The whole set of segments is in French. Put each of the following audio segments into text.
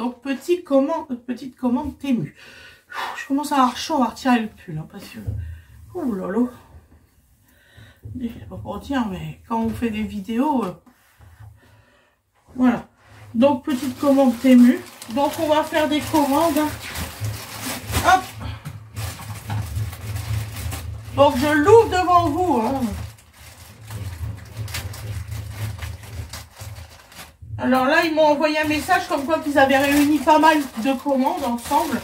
Donc, petite commande Temu. Je commence à avoir chaud, on va retirer le pull. Hein, parce que... Ouh lolo. Pas pour dire, mais quand on fait des vidéos... Voilà. Donc, petite commande Temu. Donc, on va faire des commandes. Hop. Donc, je l'ouvre devant vous. Hein. Alors là, ils m'ont envoyé un message comme quoi qu'ils avaient réuni pas mal de commandes ensemble.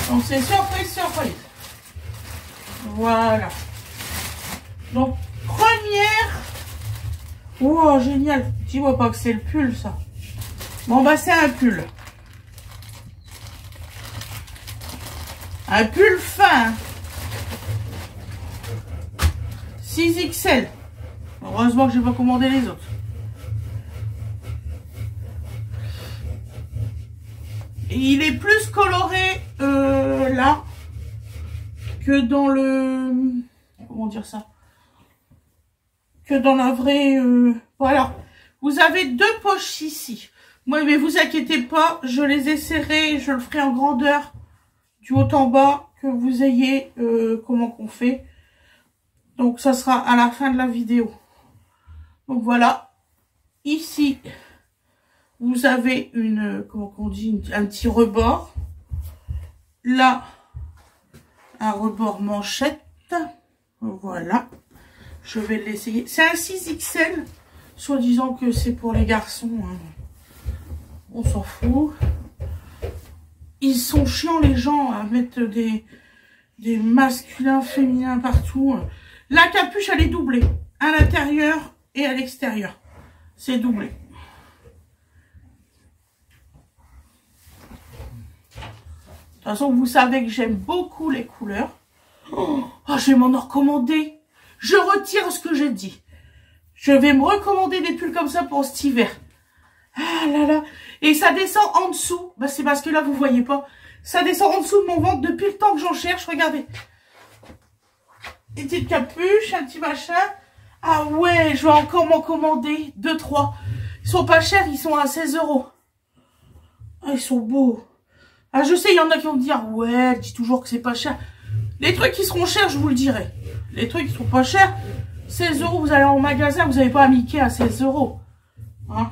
Donc, c'est surprise, surprise. Voilà. Donc, première... Oh, génial. Dis-moi pas que c'est le pull, ça. Bon, bah, c'est un pull. Un pull fin. 6XL. Heureusement que j'ai pas commandé les autres. Et il est plus coloré là que dans le... Comment dire ça? Que dans la vraie... Voilà. Vous avez deux poches ici. Moi, mais vous inquiétez pas, je les ai serrées, je le ferai en grandeur du haut en bas, que vous ayez comment qu'on fait. Donc, ça sera à la fin de la vidéo. Donc, voilà. Ici, vous avez une, comment qu'on dit, un petit rebord. Là, un rebord manchette. Voilà. Je vais l'essayer. C'est un 6XL. Soi-disant que c'est pour les garçons. Hein. On s'en fout. Ils sont chiants les gens à mettre des masculins, féminins partout. La capuche, elle est doublée. À l'intérieur et à l'extérieur. C'est doublé. De toute façon, vous savez que j'aime beaucoup les couleurs. Oh, je vais m'en recommander. Je retire ce que j'ai dit. Je vais me recommander des pulls comme ça pour cet hiver. Ah là là. Et ça descend en dessous. Bah, c'est parce que là, vous voyez pas. Ça descend en dessous de mon ventre depuis le temps que j'en cherche. Regardez. Une petite capuche, un petit machin. Ah ouais, je vais encore m'en commander 2, 3. Ils sont pas chers, ils sont à 16 €. Ah, ils sont beaux. Ah, je sais, il y en a qui vont me dire, ouais, elle dit toujours que c'est pas cher. Les trucs qui seront chers, je vous le dirai. Les trucs qui sont pas chers, 16 €, vous allez en magasin, vous n'avez pas à Mickey à 16 €. Hein?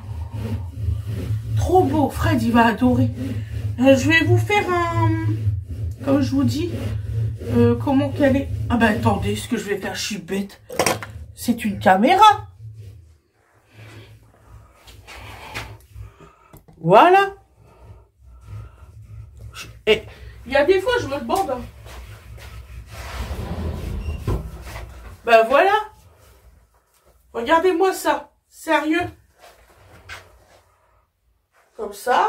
Trop beau, Fred, il va adorer. Je vais vous faire un... Comme je vous dis, comment qu'elle est... Ah ben attendez, ce que je vais faire, je suis bête. C'est une caméra. Voilà. Et il y a des fois, je me demande... Hein. Ben voilà. Regardez-moi ça. Sérieux. Comme ça.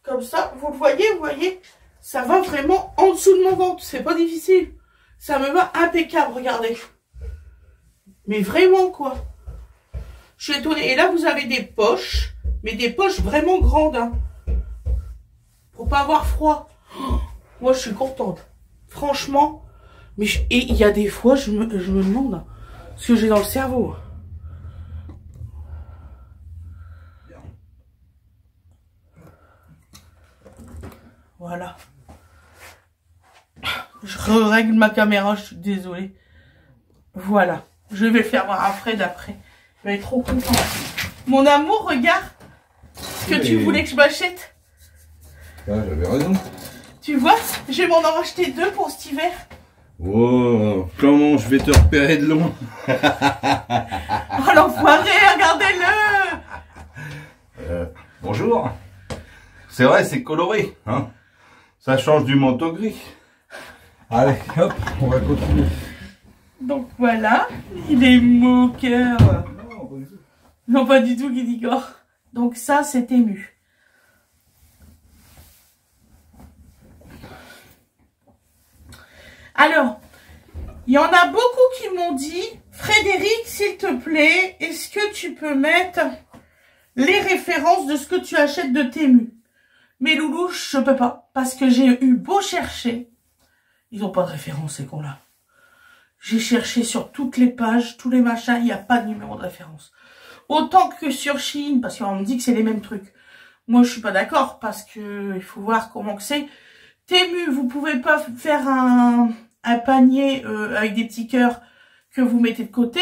Comme ça. Vous le voyez, vous voyez. Ça va vraiment en dessous de mon ventre. C'est pas difficile. Ça me va impeccable, regardez. Mais vraiment, quoi. Je suis étonnée. Et là, vous avez des poches. Mais des poches vraiment grandes. Hein. Pour pas avoir froid. Oh, moi, je suis contente. Franchement. Mais et il y a des fois, je me demande ce que j'ai dans le cerveau. Voilà. Je règle ma caméra, je suis désolée. Voilà. Je vais faire voir à Fred après. Il va être trop content. Mon amour, regarde ce que tu voulais que je m'achète. Ah, j'avais raison. Tu vois, je vais m'en en racheter 2 pour cet hiver. Oh, comment je vais te repérer de loin. Oh l'enfoiré, regardez-le. Bonjour. C'est vrai, c'est coloré. Hein, ça change du manteau gris. Allez, hop, on va continuer. Donc voilà, il est moqueur. Non, pas du tout, Guidigore. Donc ça, c'est Temu. Alors, il y en a beaucoup qui m'ont dit, Frédéric, s'il te plaît, est-ce que tu peux mettre les références de ce que tu achètes de Temu? Mais loulou, je peux pas, parce que j'ai eu beau chercher. Ils n'ont pas de référence, ces cons-là. J'ai cherché sur toutes les pages, tous les machins, il n'y a pas de numéro de référence. autant que sur Shein, parce qu'on me dit que c'est les mêmes trucs. Moi, je suis pas d'accord, parce que il faut voir comment que c'est. Temu, vous pouvez pas faire un panier avec des petits cœurs que vous mettez de côté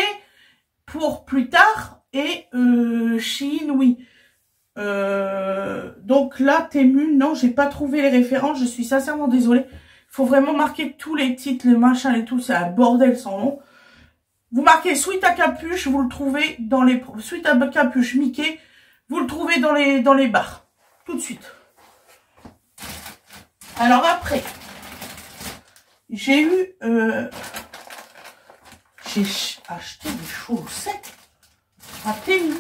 pour plus tard. Et Shein, oui. Donc là, Temu, non, j'ai pas trouvé les références. Je suis sincèrement désolée. Il faut vraiment marquer tous les titres, les machins et tout. C'est un bordel sans nom. Vous marquez Sweat à capuche, vous le trouvez dans les... Sweat à capuche Mickey, vous le trouvez dans les bars. Tout de suite. Alors après, j'ai eu... j'ai acheté des chaussettes à Temu.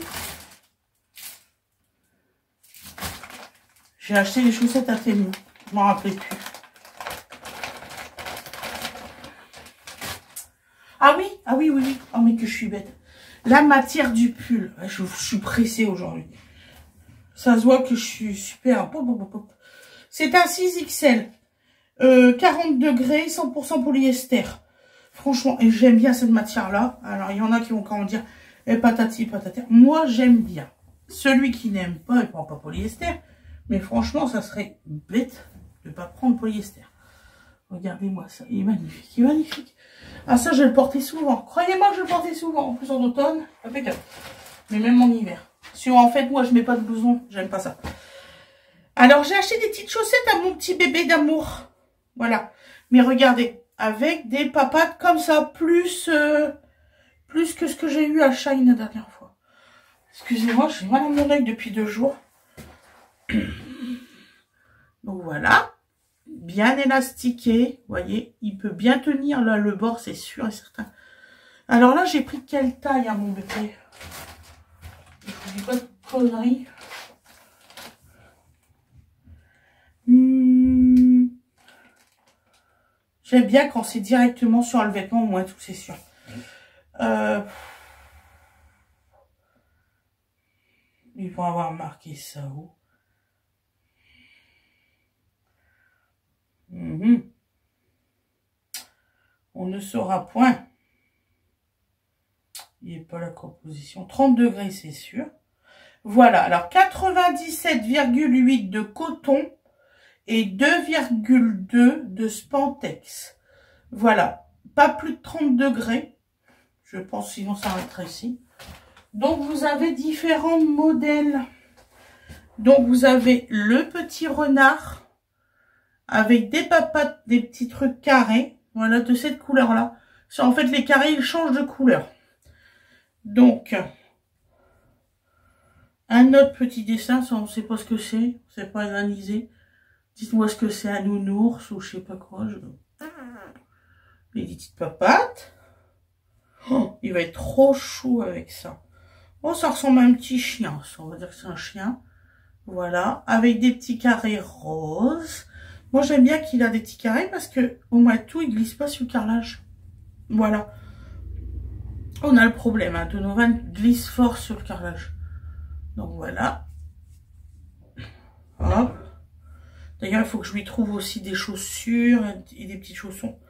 J'ai acheté des chaussettes à Temu. Je m'en rappelais plus. Ah oui, oui. Oh, mais que je suis bête. La matière du pull. Je suis pressée aujourd'hui. Ça se voit que je suis super. C'est un 6XL. 40 degrés, 100% polyester. Franchement, et j'aime bien cette matière-là. Alors, il y en a qui vont comment dire, patati, patata. Moi, j'aime bien. Celui qui n'aime pas, il prend pas polyester. Mais franchement, ça serait bête de ne pas prendre polyester. Regardez-moi ça. Il est magnifique. Il est magnifique. Ah, ça, je vais le porter souvent. Croyez-moi, je vais le porter souvent. En plus, en automne, impeccable. Mais même en hiver. Si en fait, moi, je mets pas de blouson. J'aime pas ça. Alors, j'ai acheté des petites chaussettes à mon petit bébé d'amour. Voilà. Mais regardez. Avec des papates comme ça. Plus que ce que j'ai eu à Shein la dernière fois. Excusez-moi, j'ai mal à mon œil depuis 2 jours. Donc, voilà. Bien élastiqué, vous voyez, il peut bien tenir là le bord, c'est sûr et certain. Alors là, j'ai pris quelle taille à mon bébé? Je vous dis pas de conneries. J'aime bien quand c'est directement sur le vêtement, au moins tout c'est sûr. Ils vont avoir marqué ça où? On ne saura point. Il n'est pas la composition. 30 degrés, c'est sûr. Voilà. Alors, 97,8 de coton et 2,2 de spandex. Voilà. Pas plus de 30 degrés. Je pense, sinon ça arrêterait ici. Donc, vous avez différents modèles. Donc, vous avez le petit renard avec des papates, des petits trucs carrés. Voilà, de cette couleur-là. En fait, les carrés, ils changent de couleur. Donc, un autre petit dessin, ça, on ne sait pas ce que c'est. C'est pas analysé. Dites-moi ce que c'est, un nounours ou je sais pas quoi. Les petites papates. Oh, il va être trop chou avec ça. Oh, ça ressemble à un petit chien. Ça, on va dire que c'est un chien. Voilà, avec des petits carrés roses. Moi, j'aime bien qu'il a des petits carrés parce que au moins tout, il glisse pas sur le carrelage. Voilà. On a le problème, hein, Donovan glisse fort sur le carrelage. Donc voilà. Hop. D'ailleurs, il faut que je lui trouve aussi des chaussures et des petits chaussons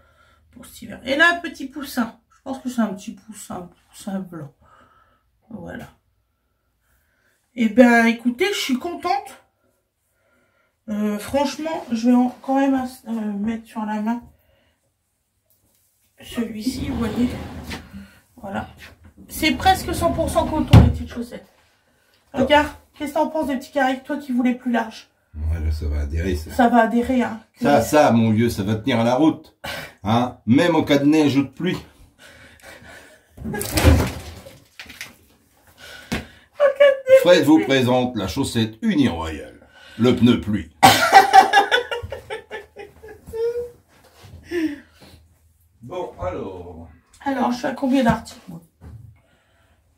pour cet hiver. Et là, un petit poussin. Je pense que c'est un petit poussin blanc. Voilà. Et ben, écoutez, je suis contente. Franchement, je vais quand même mettre sur la main celui-ci, vous voyez. Voilà. C'est presque 100% coton, les petites chaussettes. Regarde, qu'est-ce que t'en penses des petits carrés, toi qui voulais plus large? Ouais, là, ça va adhérer, ça. Ça va adhérer, hein. Ça, mon vieux, ça va tenir à la route. Hein, même en cas de neige ou de pluie. Fred vous présente la chaussette Uniroyale. Le pneu pluie. Bon, alors. Alors, je suis à combien d'articles, moi?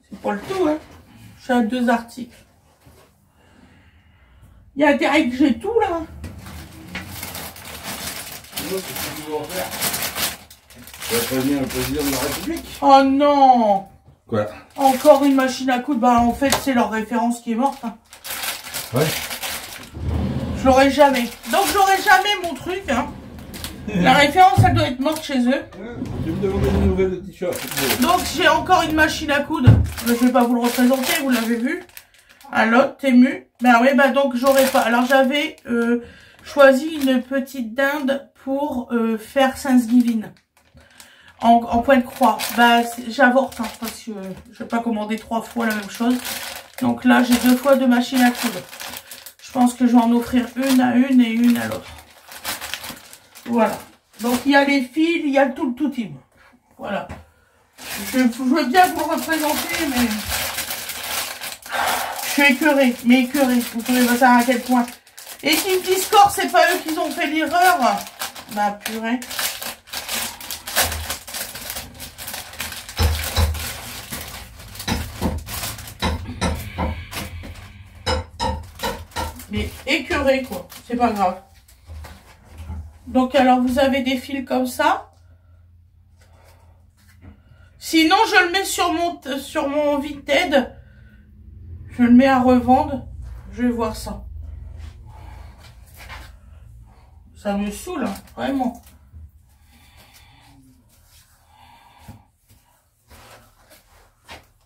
C'est pas le tout, hein. Je suis à 2 articles. Il y a intérêt que j'ai tout, là. Tu vas prévenir le président de la République. Oh non! Quoi? Encore une machine à coudre. Bah, en fait, c'est leur référence qui est morte. Hein. Ouais. Je l'aurai jamais. Donc, je l'aurai jamais, mon truc, hein. La référence, elle doit être morte chez eux. Tu me demandais des nouvelles de t-shirt. Donc, j'ai encore une machine à coudre. Je vais pas vous le représenter, vous l'avez vu. À l'autre, Temu. Ben oui, bah donc, j'aurais pas. Alors, j'avais choisi une petite dinde pour faire Thanksgiving. En point de croix. Bah, j'avorte, hein, parce que je vais pas commander 3 fois la même chose. Donc là, j'ai 2 fois de machine à coudre. Je pense que je vais en offrir une à une et une à l'autre. Voilà. Donc, il y a les fils, il y a tout team. Voilà. Je veux bien vous le représenter, mais je suis écœurée. Mais écœurée. Vous pouvez pas savoir à quel point. Et qui me disent Score, c'est pas eux qui ont fait l'erreur. Bah, purée. Mais écœuré, quoi. C'est pas grave. Donc, alors, vous avez des fils comme ça. Sinon, je le mets sur mon Vinted. Je le mets à revendre. Je vais voir ça. Ça me saoule, hein, vraiment.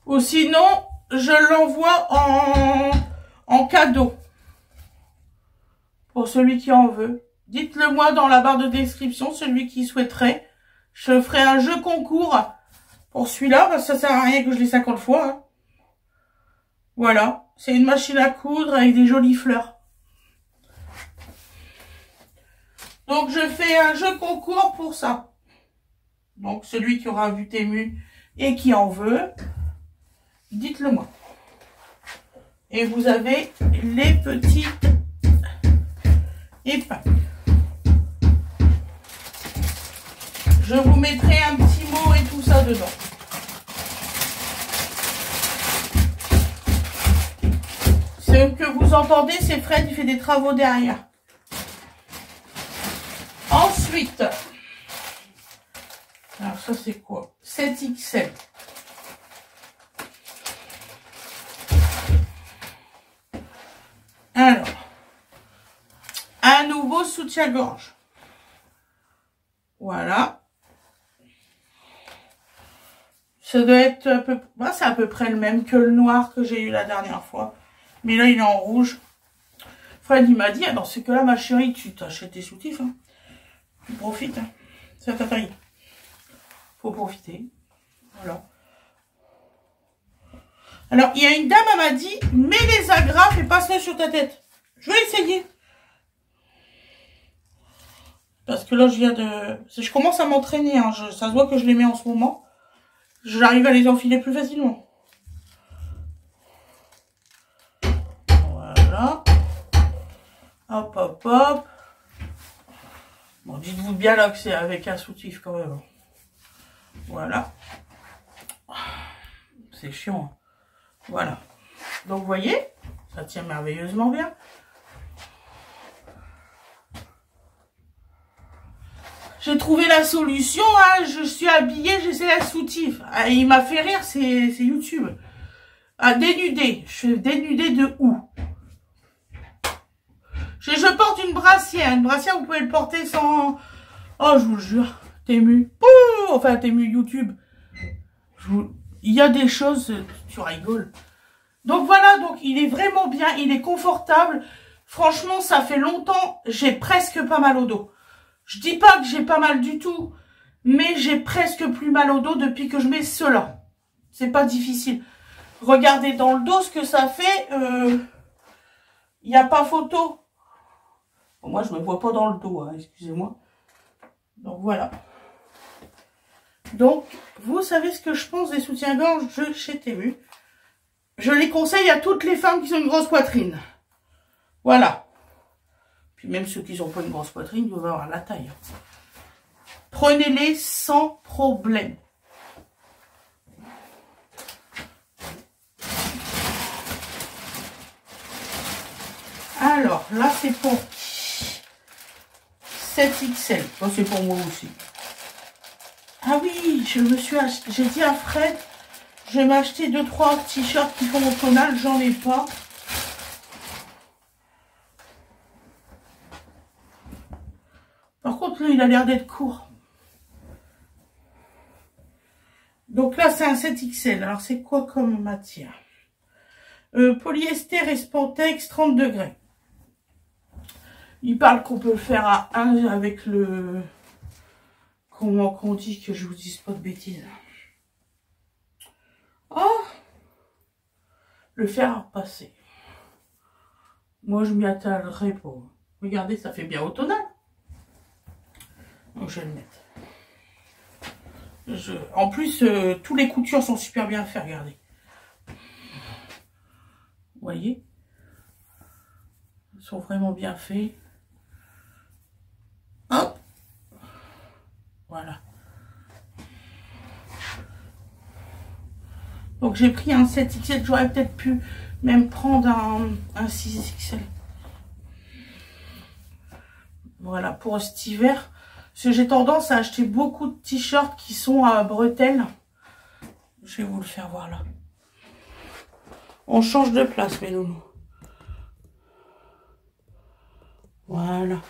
Ou sinon, je l'envoie en cadeau. Pour celui qui en veut. Dites-le moi dans la barre de description, celui qui souhaiterait. Je ferai un jeu concours pour celui-là, parce que ça sert à rien que je l'ai 50 fois. Hein. Voilà. C'est une machine à coudre avec des jolies fleurs. Donc, je fais un jeu concours pour ça. Donc, celui qui aura vu Temu et qui en veut, dites-le moi. Et vous avez les petites épingles. Je vous mettrai un petit mot et tout ça dedans. Ce que vous entendez, c'est Fred, il fait des travaux derrière. Ensuite, alors ça c'est quoi? 7XL. Alors, un nouveau soutien-gorge. Voilà. Ça doit être à peu, bah, c'est à peu près le même que le noir que j'ai eu la dernière fois. Mais là, il est en rouge. Fred, il m'a dit, ah, dans ce cas-là, ma chérie, tu t'achètes des soutifs. Hein. Tu profites. Hein. C'est à ta taille. Faut profiter. Voilà. Alors, il y a une dame, elle m'a dit, mets les agrafes et passe-les sur ta tête. Je vais essayer. Parce que là, je commence à m'entraîner. Hein. Ça se voit que je les mets en ce moment. J'arrive à les enfiler plus facilement. Voilà. Hop, hop, hop. Bon, dites-vous bien là que c'est avec un soutif quand même. Voilà. C'est chiant. Hein. Voilà. Donc, vous voyez, ça tient merveilleusement bien. J'ai trouvé la solution, hein. Je suis habillée, j'essaie un soutif. Ah, il m'a fait rire, c'est YouTube. Ah, dénudé. Je suis dénudée de où? Je porte une brassière. Une brassière, vous pouvez le porter sans... Oh, je vous le jure. Temu. Pouh, enfin, Temu YouTube. Il y a des choses, tu rigoles. Donc voilà, donc il est vraiment bien, il est confortable. Franchement, ça fait longtemps, j'ai presque pas mal au dos. Je dis pas que j'ai pas mal du tout, mais j'ai presque plus mal au dos depuis que je mets cela. C'est pas difficile. Regardez dans le dos ce que ça fait. Il n'y a pas photo. Bon, moi, je me vois pas dans le dos, hein, excusez-moi. Donc voilà. Donc, vous savez ce que je pense des soutiens-gorge de chez Temu. Je les conseille à toutes les femmes qui ont une grosse poitrine. Voilà. Puis même ceux qui n'ont pas une grosse poitrine, doivent avoir la taille. Prenez-les sans problème. Alors, là, c'est pour 7XL. Ça, c'est pour moi aussi. Ah oui, j'ai dit à Fred, je vais m'acheter 2-3 t-shirts qui font mon tonal, j'en ai pas. Par contre, contre, il a l'air d'être court. Donc là, c'est un 7XL. Alors, c'est quoi comme matière? Polyester et spandex 30 degrés. Il parle qu'on peut le faire à 1 avec le... Comment qu'on dit, que je vous dise pas de bêtises. Oh, le fer à repasser. Moi, je m'y attellerai pour... Regardez, ça fait bien automnal. Donc, je vais le mettre. En plus, tous les coutures sont super bien faites, regardez. Vous voyez? Ils sont vraiment bien faits. Hop. Voilà. Donc j'ai pris un 7XL, j'aurais peut-être pu même prendre un 6XL. Voilà, pour cet hiver. Parce que j'ai tendance à acheter beaucoup de t-shirts qui sont à bretelles. Je vais vous le faire voir là. On change de place, mes loulous. Voilà.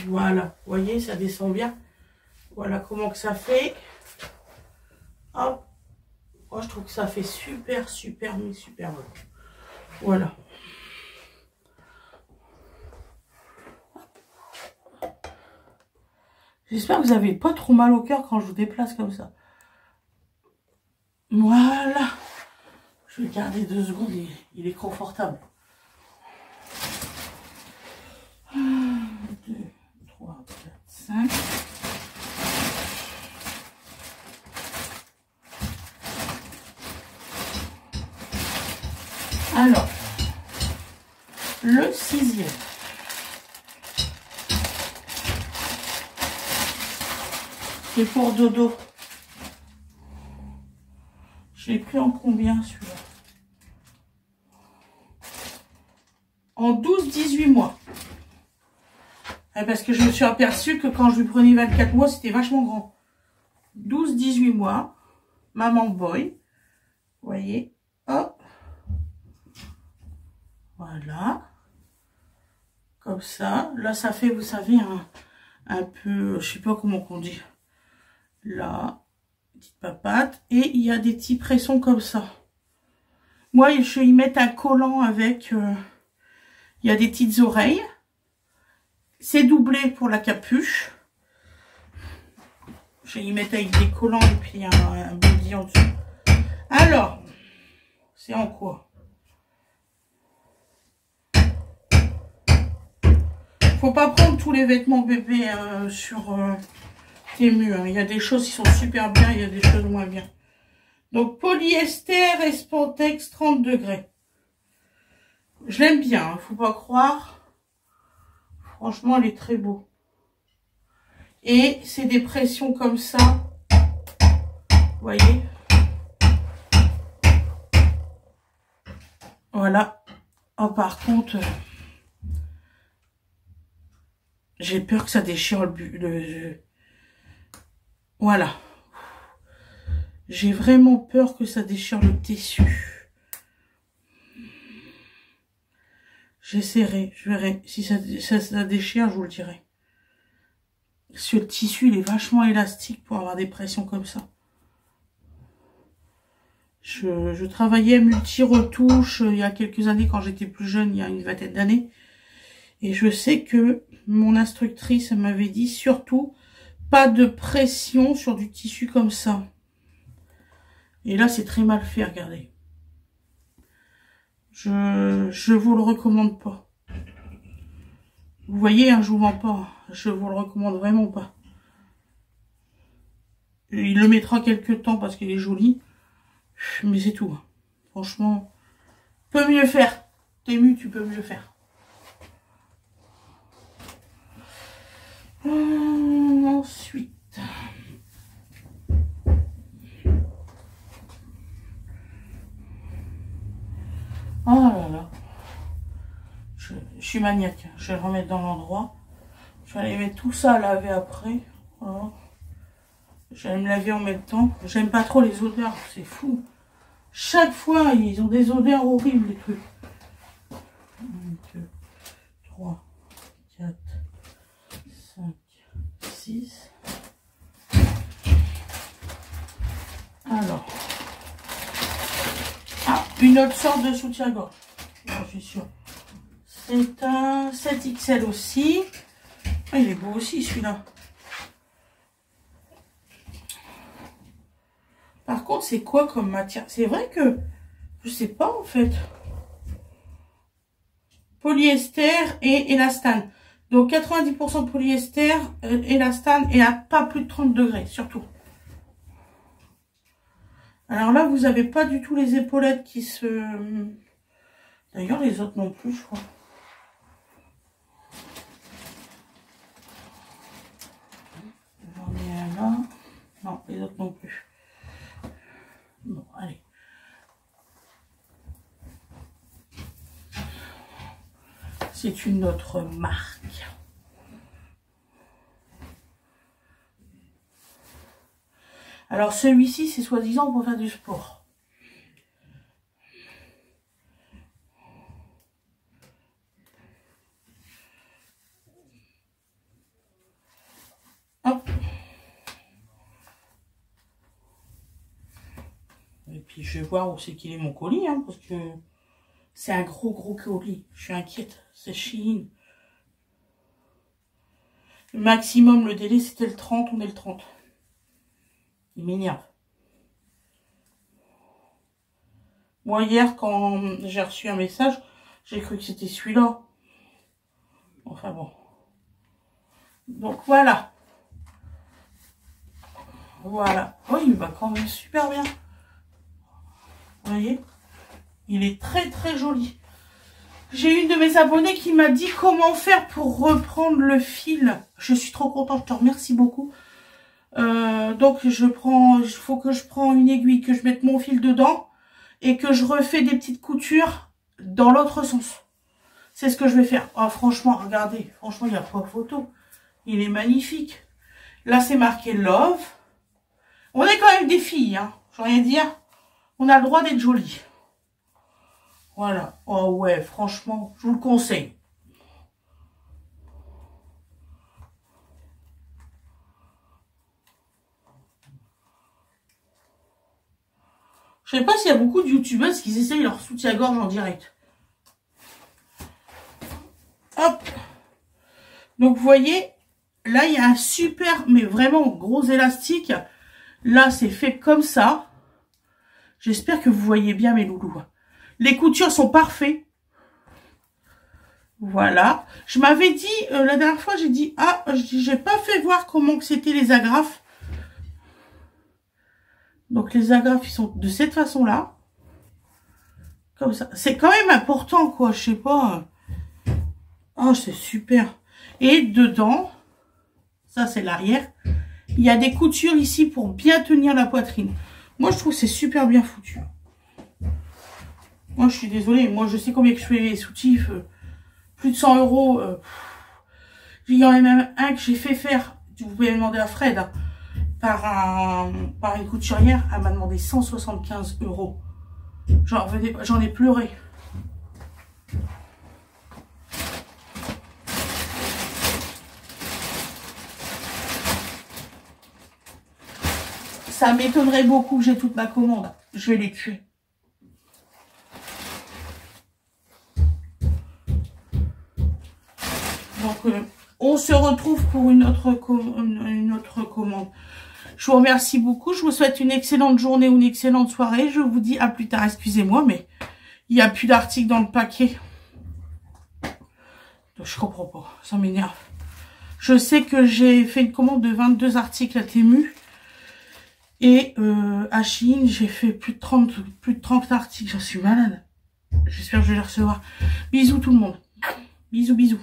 Voilà. Vous voyez, ça descend bien. Voilà comment que ça fait. Hop. Moi, je trouve que ça fait super, mais super bon. Voilà. J'espère que vous n'avez pas trop mal au cœur quand je vous déplace comme ça. Voilà. Je vais garder 2 secondes, il est confortable. 1, 2, 3, 4, 5. Alors, le 6e. C'est pour dodo. Je l'ai pris en combien celui-là? En 12-18 mois. Parce que je me suis aperçue que quand je lui prenais 24 mois, c'était vachement grand. 12-18 mois. Maman boy. Vous voyez? Hop. Voilà. Comme ça. Là, ça fait, vous savez, un peu, je sais pas comment on dit. Là, petite papate. Et il y a des petits pressons comme ça. Moi, je vais y mettre un collant avec... il y a des petites oreilles. C'est doublé pour la capuche. Je vais y mettre avec des collants et puis un body en dessous. Alors, c'est en quoi? Faut pas prendre tous les vêtements bébés sur Temu. Hein. Il y a des choses qui sont super bien, il y a des choses moins bien. Donc, polyester et spandex 30 degrés. Je l'aime bien, hein, faut pas croire. Franchement, elle est très beau. Et c'est des pressions comme ça. Vous voyez? Voilà. Oh, par contre, j'ai peur que ça déchire le... Voilà. J'ai vraiment peur que ça déchire le tissu. J'essaierai, je verrai. Si ça déchire, je vous le dirai. Ce tissu, il est vachement élastique pour avoir des pressions comme ça. Je travaillais à multi-retouche il y a quelques années, quand j'étais plus jeune, il y a une vingtaine d'années. Et je sais que mon instructrice m'avait dit, surtout, pas de pression sur du tissu comme ça. Et là, c'est très mal fait, regardez. Je vous le recommande pas. Vous voyez, hein, je vous mens pas. Je vous le recommande vraiment pas. Il le mettra quelques temps parce qu'il est joli. Mais c'est tout. Franchement, peut mieux faire. Temu, tu peux mieux faire. Ensuite. Oh là là. Je suis maniaque. Je vais le remettre dans l'endroit. Je vais aller mettre tout ça à laver après. Voilà. Je vais me laver en même temps. J'aime pas trop les odeurs. C'est fou. Chaque fois, ils ont des odeurs horribles, les trucs. 1, 2, 3, 4, une autre sorte de soutien-gorge. Je suis sûre. C'est un 7XL aussi. Ah, il est beau aussi celui-là. Par contre, c'est quoi comme matière? C'est vrai que je sais pas en fait. Polyester et élastane. Donc 90% de polyester, élastane et à pas plus de 30 degrés surtout. Alors là, vous avez pas du tout les épaulettes qui se... D'ailleurs, les autres non plus, je crois. J'en ai un là. Non, les autres non plus. Bon, allez. C'est une autre marque. Alors celui-ci, c'est soi-disant pour faire du sport. Hop. Et puis je vais voir où c'est qu'il est mon colis, hein, parce que c'est un gros colis. Je suis inquiète. C'est Shein. Le maximum, le délai, c'était le 30. On est le 30. Il m'énerve. Moi, hier, quand j'ai reçu un message, j'ai cru que c'était celui-là. Enfin bon. Donc voilà. Voilà. Oh, il va quand même super bien. Vous voyez? Il est très très joli. J'ai une de mes abonnées qui m'a dit comment faire pour reprendre le fil. Je suis trop contente, je te remercie beaucoup. Donc il faut que je prenne une aiguille, que je mette mon fil dedans et que je refais des petites coutures dans l'autre sens. C'est ce que je vais faire. Oh, franchement, regardez, franchement, il n'y a pas photo. Il est magnifique. Là, c'est marqué Love. On est quand même des filles, hein. J'ai rien à dire. On a le droit d'être jolies. Voilà. Oh ouais, franchement, je vous le conseille. Je sais pas s'il y a beaucoup de youtubeuses qui essayent leur soutien-gorge en direct. Hop. Donc, vous voyez, là, il y a un super, mais vraiment gros élastique. Là, c'est fait comme ça. J'espère que vous voyez bien mes loulous. Les coutures sont parfaites. Voilà. Je m'avais dit, la dernière fois, j'ai dit, ah, j'ai pas fait voir comment que c'était les agrafes. Donc, les agrafes, ils sont de cette façon-là. Comme ça. C'est quand même important, quoi. Je sais pas. Oh, c'est super. Et dedans, ça, c'est l'arrière. Il y a des coutures ici pour bien tenir la poitrine. Moi, je trouve que c'est super bien foutu. Moi, je suis désolée. Moi, je sais combien que je fais les soutifs. Plus de 100 €. Il y en a même un que j'ai fait faire. Vous pouvez demander à Fred. Hein, par une couturière. Elle m'a demandé 175 €. J'en ai pleuré. Ça m'étonnerait beaucoup que j'ai toute ma commande. Je vais les tuer. Donc, on se retrouve pour une autre commande. Je vous remercie beaucoup. Je vous souhaite une excellente journée ou une excellente soirée. Je vous dis à plus tard. Excusez-moi, mais il n'y a plus d'articles dans le paquet. Je comprends pas. Ça m'énerve. Je sais que j'ai fait une commande de 22 articles à Temu. Et à Shein, j'ai fait plus de 30 articles. Je suis malade. J'espère que je vais les recevoir. Bisous tout le monde. Bisous, bisous.